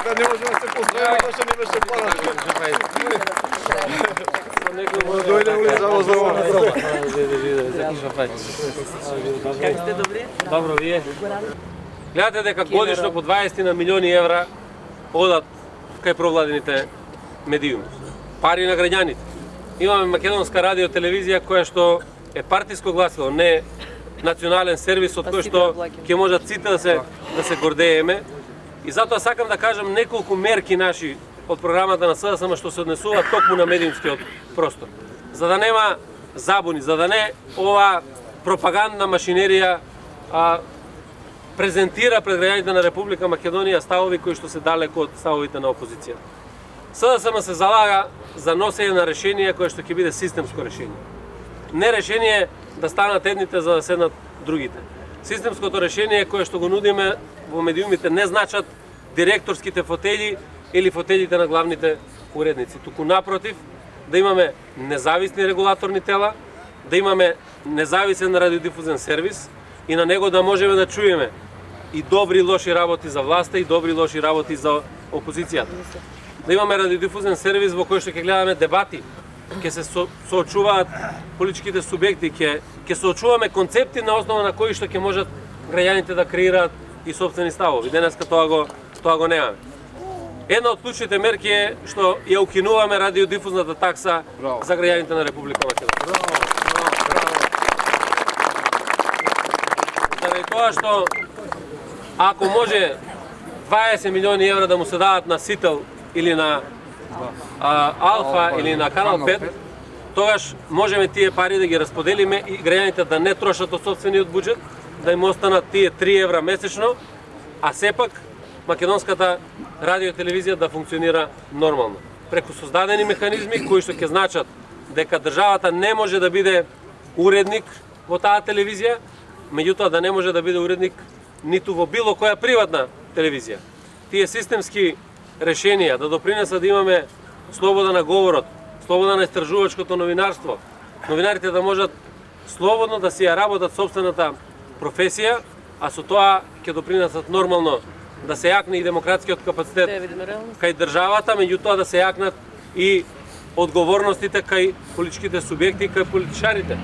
Kad ne možemo se pozdraviti, zašto ne беше планато? Дојде улизаво за ова. Как сте, добри? Добро, вие? Гледате дека годишно по 20 на милиони евра одат кај провладените медиуми. Пари на граѓаните. Имаме македонска радио телевизија која што е партиско гласило, не национален сервис од кој што ќе можат сите да се гордееме. И затоа сакам да кажам неколку мерки наши од програмата на СДСМ што се однесува токму на медиумскиот простор. За да нема забуни, за да не ова пропагандна машинерија презентира пред граѓаните на Република Македонија ставови кои што се далеко од ставовите на опозицијата. СДСМ се залага за носење на решение кое што ќе биде системско решение. Не решение да станат едните за да седнат другите. Системското решение кое што го нудиме во медиумите не значат директорските фотели или фотелите на главните уредници. Туку напротив, да имаме независни регулаторни тела, да имаме независен радиодифузен сервис и на него да можеме да чуеме и добри и лоши работи за власта и добри и лоши работи за опозицијата. Да имаме радиодифузен сервис во кој што ќе гледаме дебати, ќе се соочуваат политичките субјекти, ќе соочуваме концепти на основа на кои што ќе можат граѓаните да креираат и собствени ставови. Денеска тоа го немаме. Една од клучните мерки е што ја укинуваме радиодифузната такса за граѓаните на Република Македонија. Заради тоа што ако може 20 милиони евра да му се дадат на Сител или на Алфа или на Канал 5, тогаш можеме тие пари да ги расподелиме и граѓаните да не трошат од сопствениот буџет, да им останат тие 3 евра месечно, а сепак македонската радио телевизија да функционира нормално. Преку создадени механизми кои што ќе значат дека државата не може да биде уредник во таа телевизија, меѓутоа да не може да биде уредник ниту во било која приватна телевизија. Тие системски решенија да допринесат да имаме слобода на говорот, слобода на истражувачкото новинарство, новинарите да можат слободно да си ја работат собствената професија, а со тоа ќе допринесат нормално да се јакне и демократскиот капацитет кај државата, меѓутоа да се јакнат и одговорностите кај политичките субјекти и кај политичарите.